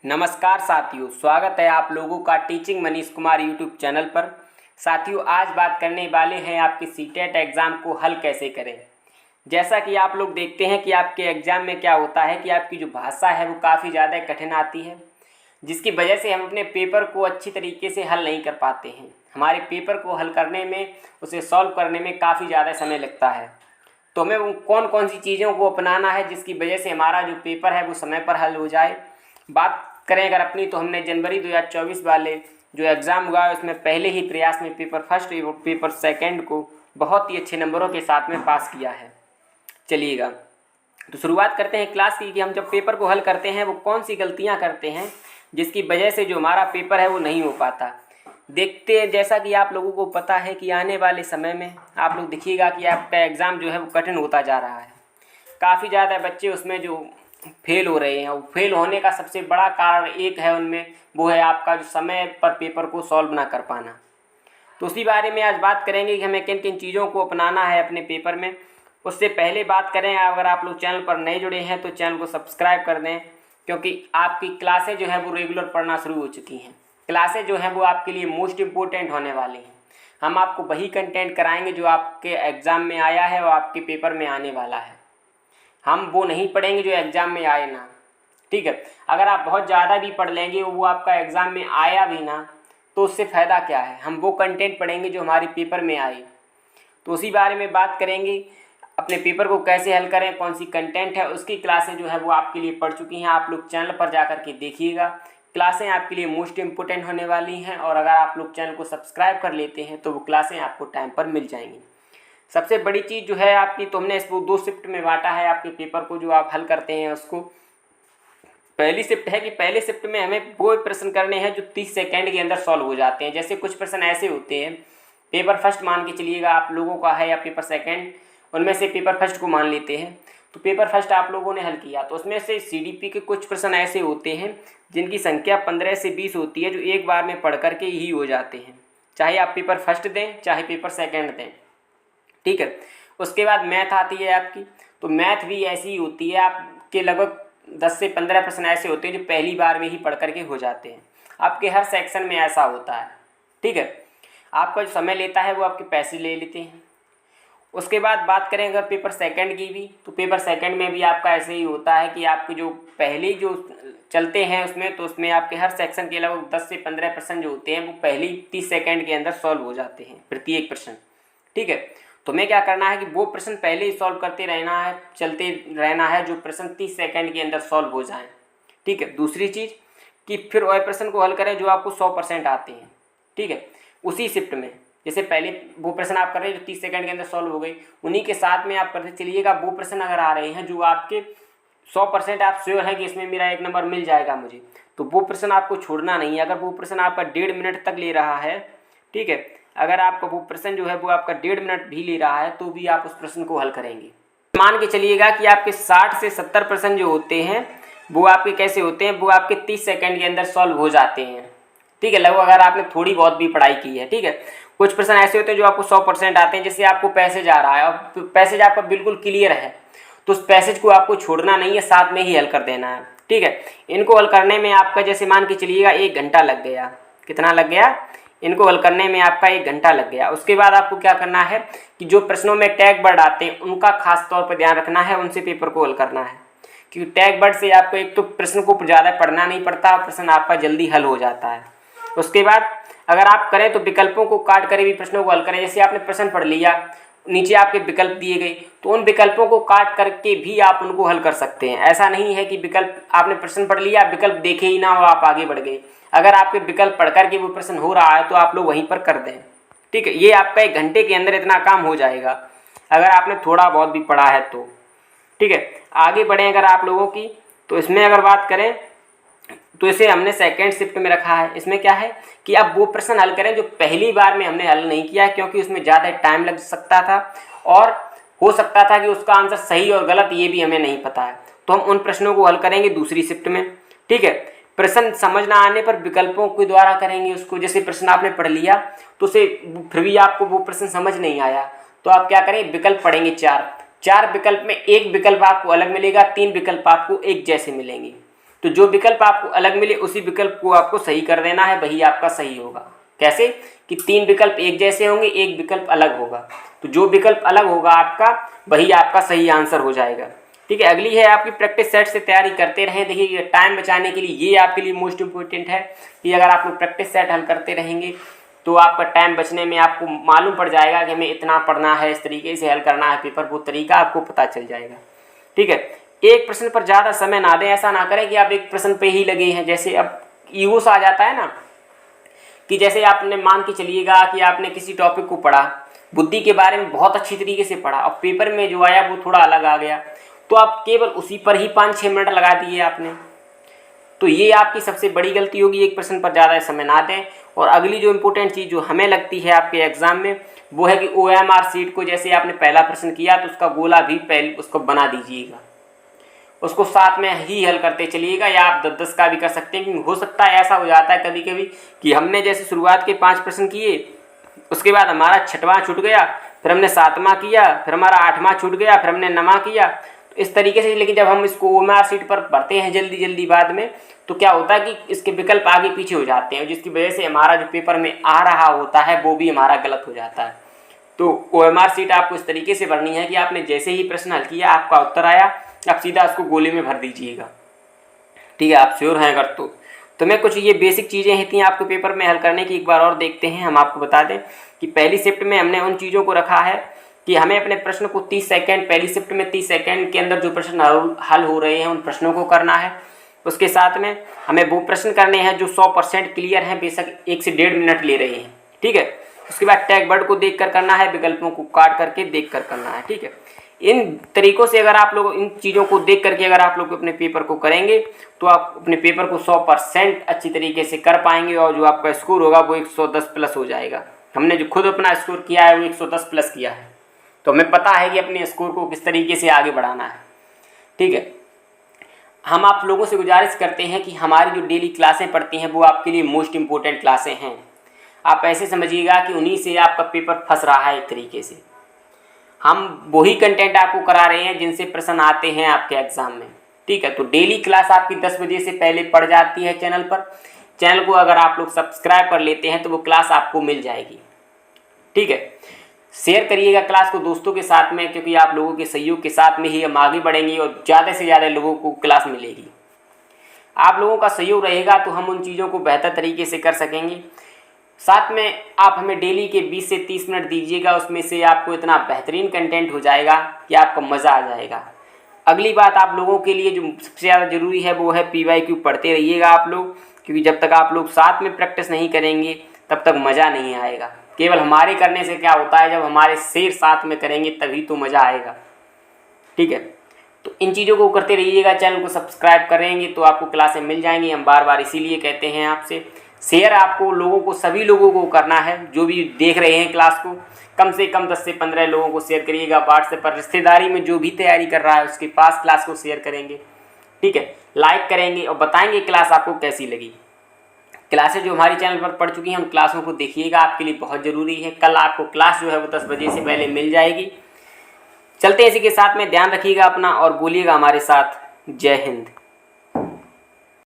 नमस्कार साथियों, स्वागत है आप लोगों का teaching Manish Kumar YouTube channel पर। साथियों, आज बात करने वाले हैं आपके सीटेट एग्ज़ाम को हल कैसे करें। जैसा कि आप लोग देखते हैं कि आपके एग्ज़ाम में क्या होता है कि आपकी जो भाषा है वो काफ़ी ज़्यादा कठिन आती है, जिसकी वजह से हम अपने पेपर को अच्छी तरीके से हल नहीं कर पाते हैं। हमारे पेपर को हल करने में, उसे सॉल्व करने में काफ़ी ज़्यादा समय लगता है। तो हमें वो कौन कौन सी चीज़ों को अपनाना है जिसकी वजह से हमारा जो पेपर है वो समय पर हल हो जाए। बात करें अगर अपनी, तो हमने जनवरी 2024 वाले जो एग्ज़ाम हुआ है उसमें पहले ही प्रयास में पेपर फर्स्ट एवं पेपर सेकंड को बहुत ही अच्छे नंबरों के साथ में पास किया है। चलिएगा तो शुरुआत करते हैं क्लास की कि हम जब पेपर को हल करते हैं वो कौन सी गलतियां करते हैं जिसकी वजह से जो हमारा पेपर है वो नहीं हो पाता। देखते हैं, जैसा कि आप लोगों को पता है कि आने वाले समय में आप लोग देखिएगा कि आपका एग्ज़ाम जो है वो कठिन होता जा रहा है। काफ़ी ज़्यादा बच्चे उसमें जो फेल हो रहे हैं, वो फेल होने का सबसे बड़ा कारण एक है उनमें, वो है आपका जो समय पर पेपर को सॉल्व ना कर पाना। तो उसी बारे में आज बात करेंगे कि हमें किन किन चीज़ों को अपनाना है अपने पेपर में। उससे पहले बात करें, अगर आप लोग चैनल पर नए जुड़े हैं तो चैनल को सब्सक्राइब कर दें, क्योंकि आपकी क्लासें जो है वो रेगुलर पढ़ना शुरू हो चुकी हैं। क्लासें जो हैं वो आपके लिए मोस्ट इम्पोर्टेंट होने वाली हैं। हम आपको वही कंटेंट कराएंगे जो आपके एग्ज़ाम में आया है और आपके पेपर में आने वाला है। हम वो नहीं पढ़ेंगे जो एग्ज़ाम में आए ना, ठीक है। अगर आप बहुत ज़्यादा भी पढ़ लेंगे, वो आपका एग्ज़ाम में आया भी ना, तो उससे फ़ायदा क्या है। हम वो कंटेंट पढ़ेंगे जो हमारे पेपर में आए। तो उसी बारे में बात करेंगे, अपने पेपर को कैसे हल करें, कौन सी कंटेंट है, उसकी क्लासें जो है वो आपके लिए पढ़ चुकी हैं। आप लोग चैनल पर जा कर के देखिएगा, क्लासें आपके लिए मोस्ट इम्पोर्टेंट होने वाली हैं। और अगर आप लोग चैनल को सब्सक्राइब कर लेते हैं तो वो क्लासें आपको टाइम पर मिल जाएंगी। सबसे बड़ी चीज़ जो है आपकी, तो हमने इसको 2 शिफ्ट में बांटा है आपके पेपर को जो आप हल करते हैं उसको। पहली शिफ्ट है कि पहले शिफ्ट में हमें वो प्रश्न करने हैं जो 30 सेकंड के अंदर सॉल्व हो जाते हैं। जैसे कुछ प्रश्न ऐसे होते हैं, पेपर फर्स्ट मान के चलिएगा आप लोगों का है या पेपर सेकंड, उनमें से पेपर फर्स्ट को मान लेते हैं। तो पेपर फर्स्ट आप लोगों ने हल किया, तो उसमें से सीडीपी के कुछ प्रश्न ऐसे होते हैं जिनकी संख्या 15 से 20 होती है, जो एक बार में पढ़ करके ही हो जाते हैं, चाहे आप पेपर फर्स्ट दें चाहे पेपर सेकेंड दें, ठीक है। उसके बाद मैथ आती है आपकी, तो मैथ भी ऐसी ही होती है, आपके लगभग 10 से 15 प्रश्न ऐसे होते हैं जो पहली बार में ही पढ़ करके हो जाते हैं। आपके हर सेक्शन में ऐसा होता है, ठीक है। आपका जो समय लेता है वो आपके पैसे ले लेते हैं। उसके बाद बात करें अगर पेपर सेकंड की भी, तो पेपर सेकंड में भी आपका ऐसे ही होता है कि आपके जो पहले जो चलते हैं उसमें, तो उसमें आपके हर सेक्शन के लगभग 10 से 15 प्रश्न जो होते हैं वो पहली 30 सेकंड के अंदर सॉल्व हो जाते हैं प्रत्येक प्रश्न, ठीक है। तो हमें क्या करना है कि वो प्रश्न पहले ही सॉल्व करते रहना है, चलते रहना है, जो प्रश्न 30 सेकंड के अंदर सॉल्व हो जाएं, ठीक है। दूसरी चीज़ कि फिर वह प्रश्न को हल करें जो आपको 100% आते हैं, ठीक है। उसी शिफ्ट में जैसे पहले वो प्रश्न आप कर रहे हैं जो 30 सेकंड के अंदर सॉल्व हो गई, उन्हीं के साथ में आप करते चलिएगा। वो प्रश्न अगर आ रहे हैं जो आपके 100% आप श्योर हैं कि इसमें मेरा 1 नंबर मिल जाएगा मुझे, तो वो प्रश्न आपको छोड़ना नहीं है। अगर वो प्रश्न आपका 1.5 मिनट तक ले रहा है, ठीक है, अगर आपका वो प्रश्न जो है वो आपका 1.5 मिनट भी ले रहा है, तो भी आप उस प्रश्न को हल करेंगे। मान के चलिएगा कि आपके 60 से 70 प्रश्न जो होते हैं वो आपके कैसे होते हैं, वो आपके 30 सेकंड के अंदर सॉल्व हो जाते हैं, ठीक है। लगभग अगर आपने थोड़ी बहुत भी पढ़ाई की है, ठीक है। कुछ प्रश्न ऐसे होते हैं जो आपको 100% आते हैं, जैसे आपको पैसेज आ रहा है और पैसेज आपका बिल्कुल क्लियर है, तो उस पैसेज को आपको छोड़ना नहीं है, साथ में ही हल कर देना है, ठीक है। इनको हल करने में आपका जैसे मान के चलिएगा 1 घंटा लग गया। कितना लग गया? इनको हल करने में आपका 1 घंटा लग गया। उसके बाद आपको क्या करना है कि जो प्रश्नों में टैग वर्ड आते हैं उनका खास तौर पर ध्यान रखना है, उनसे पेपर को हल करना है, क्योंकि टैग वर्ड से आपको एक तो प्रश्न को ज़्यादा पढ़ना नहीं पड़ता, प्रश्न आपका जल्दी हल हो जाता है। उसके बाद अगर आप करें तो विकल्पों को काट कर भी प्रश्नों को हल करें। जैसे आपने प्रश्न पढ़ लिया, नीचे आपके विकल्प दिए गए, तो उन विकल्पों को काट करके भी आप उनको हल कर सकते हैं। ऐसा नहीं है कि विकल्प आपने प्रश्न पढ़ लिया, विकल्प देखे ही ना हो, आप आगे बढ़ गए। अगर आपके विकल्प पढ़ करके वो प्रश्न हो रहा है तो आप लोग वहीं पर कर दें, ठीक है। ये आपका 1 घंटे के अंदर इतना काम हो जाएगा अगर आपने थोड़ा बहुत भी पढ़ा है तो, ठीक है। आगे बढ़ें अगर आप लोगों की, तो इसमें अगर बात करें तो इसे हमने सेकंड शिफ्ट में रखा है। इसमें क्या है कि अब वो प्रश्न हल करें जो पहली बार में हमने हल नहीं किया, क्योंकि उसमें ज़्यादा टाइम लग सकता था और हो सकता था कि उसका आंसर सही और गलत ये भी हमें नहीं पता है। तो हम उन प्रश्नों को हल करेंगे दूसरी शिफ्ट में, ठीक है। प्रश्न समझ ना आने पर विकल्पों के द्वारा करेंगे उसको। जैसे प्रश्न आपने पढ़ लिया तो उसे फिर भी आपको वो प्रश्न समझ नहीं आया, तो आप क्या करें, विकल्प पढ़ेंगे 4 विकल्प में 1 विकल्प आपको अलग मिलेगा, 3 विकल्प आपको एक जैसे मिलेंगे। तो जो विकल्प आपको अलग मिले उसी विकल्प को आपको सही कर देना है, वही आपका सही होगा। कैसे कि 3 विकल्प एक जैसे होंगे, एक विकल्प अलग होगा, तो जो विकल्प अलग होगा आपका वही आपका सही आंसर हो जाएगा। ठीक है, अगली है आपकी प्रैक्टिस सेट से तैयारी करते रहें। देखिए टाइम बचाने के लिए ये आपके लिए मोस्ट इंपॉर्टेंट है कि अगर आप लोग प्रैक्टिस सेट हल करते रहेंगे तो आपका टाइम बचने में आपको मालूम पड़ जाएगा कि हमें इतना पढ़ना है, इस तरीके से हल करना है पेपर, वो तरीका आपको पता चल जाएगा। ठीक है, एक प्रश्न पर ज़्यादा समय ना दें, ऐसा ना करें कि आप एक प्रश्न पे ही लगे हैं। जैसे अब ईगो सा आ जाता है ना, कि जैसे आपने मान के चलिएगा कि आपने किसी टॉपिक को पढ़ा, बुद्धि के बारे में बहुत अच्छी तरीके से पढ़ा, और पेपर में जो आया वो थोड़ा अलग आ गया, तो आप केवल उसी पर ही 5-6 मिनट लगा दिए आपने, तो ये आपकी सबसे बड़ी गलती होगी। एक प्रश्न पर ज़्यादा समय ना दें। और अगली जो इम्पोर्टेंट चीज़ जो हमें लगती है आपके एग्जाम में, वो है कि OMR शीट को जैसे आपने पहला प्रश्न किया तो उसका गोला भी पहले उसको बना दीजिएगा, उसको साथ में ही हल करते चलिएगा, या आप 10-10 का भी कर सकते हैं। क्योंकि हो सकता है ऐसा हो जाता है कभी कभी कि हमने जैसे शुरुआत के 5 प्रश्न किए, उसके बाद हमारा 6वां छूट गया, फिर हमने 7वां किया, फिर हमारा 8वां छूट गया, फिर हमने 9वां किया, तो इस तरीके से। लेकिन जब हम इसको OMR शीट पर भरते हैं जल्दी जल्दी बाद में, तो क्या होता है कि इसके विकल्प आगे पीछे हो जाते हैं, जिसकी वजह से हमारा जो पेपर में आ रहा होता है वो भी हमारा गलत हो जाता है। तो OMR शीट आपको इस तरीके से भरनी है कि आपने जैसे ही प्रश्न हल किया, आपका उत्तर आया, आप सीधा उसको गोले में भर दीजिएगा। ठीक है, आप श्योर हैं अगर तो मैं कुछ ये बेसिक चीज़ें थी आपके पेपर में हल करने की, एक बार और देखते हैं। हम आपको बता दें कि पहली शिफ्ट में हमने उन चीज़ों को रखा है कि हमें अपने प्रश्न को 30 सेकंड, पहली शिफ्ट में 30 सेकंड के अंदर जो प्रश्न हल हो रहे हैं उन प्रश्नों को करना है। उसके साथ में हमें वो प्रश्न करने हैं जो 100% क्लियर हैं, बेशक 1 से 1.5 मिनट ले रहे हैं। ठीक है, उसके बाद टैग वर्ड को देख कर करना है, विकल्पों को काट करके देख कर करना है। ठीक है, इन तरीकों से अगर आप लोग इन चीज़ों को देख करके अगर आप लोग अपने पेपर को करेंगे तो आप अपने पेपर को 100% अच्छी तरीके से कर पाएंगे, और जो आपका स्कोर होगा वो 110 प्लस हो जाएगा। हमने जो खुद अपना स्कोर किया है वो 110 प्लस किया है, तो हमें पता है कि अपने स्कोर को किस तरीके से आगे बढ़ाना है। ठीक है, हम आप लोगों से गुजारिश करते हैं कि हमारी जो डेली क्लासें पढ़ती हैं वो आपके लिए मोस्ट इम्पोर्टेंट क्लासें हैं। आप ऐसे समझिएगा कि उन्हीं से आपका पेपर फंस रहा है एक तरीके से। हम वही कंटेंट आपको करा रहे हैं जिनसे प्रश्न आते हैं आपके एग्जाम में। ठीक है, तो डेली क्लास आपकी 10 बजे से पहले पढ़ जाती है चैनल पर। चैनल को अगर आप लोग सब्सक्राइब कर लेते हैं तो वो क्लास आपको मिल जाएगी। ठीक है, शेयर करिएगा क्लास को दोस्तों के साथ में, क्योंकि आप लोगों के सहयोग के साथ में ही हम आगे बढ़ेंगे और ज़्यादा से ज़्यादा लोगों को क्लास मिलेगी। आप लोगों का सहयोग रहेगा तो हम उन चीज़ों को बेहतर तरीके से कर सकेंगे। साथ में आप हमें डेली के 20 से 30 मिनट दीजिएगा, उसमें से आपको इतना बेहतरीन कंटेंट हो जाएगा कि आपको मज़ा आ जाएगा। अगली बात आप लोगों के लिए जो सबसे ज़्यादा ज़रूरी है वो है PYQ पढ़ते रहिएगा आप लोग, क्योंकि जब तक आप लोग साथ में प्रैक्टिस नहीं करेंगे तब तक मज़ा नहीं आएगा। केवल हमारे करने से क्या होता है, जब हमारे शेर साथ में करेंगे तभी तो मज़ा आएगा। ठीक है, तो इन चीज़ों को करते रहिएगा। चैनल को सब्सक्राइब करेंगे तो आपको क्लासें मिल जाएंगी। हम बार बार इसीलिए कहते हैं आपसे, शेयर आपको लोगों को, सभी लोगों को करना है जो भी देख रहे हैं क्लास को। कम से कम 10 से 15 लोगों को शेयर करिएगा व्हाट्सएप पर। रिश्तेदारी में जो भी तैयारी कर रहा है उसके पास क्लास को शेयर करेंगे। ठीक है, लाइक करेंगे और बताएंगे क्लास आपको कैसी लगी। क्लासेस जो हमारी चैनल पर पढ़ चुकी हैं उन क्लासों को देखिएगा, आपके लिए बहुत ज़रूरी है। कल आपको क्लास जो है वो 10 बजे से पहले मिल जाएगी। चलते हैं इसी के साथ में, ध्यान रखिएगा अपना और बोलिएगा हमारे साथ। जय हिंद।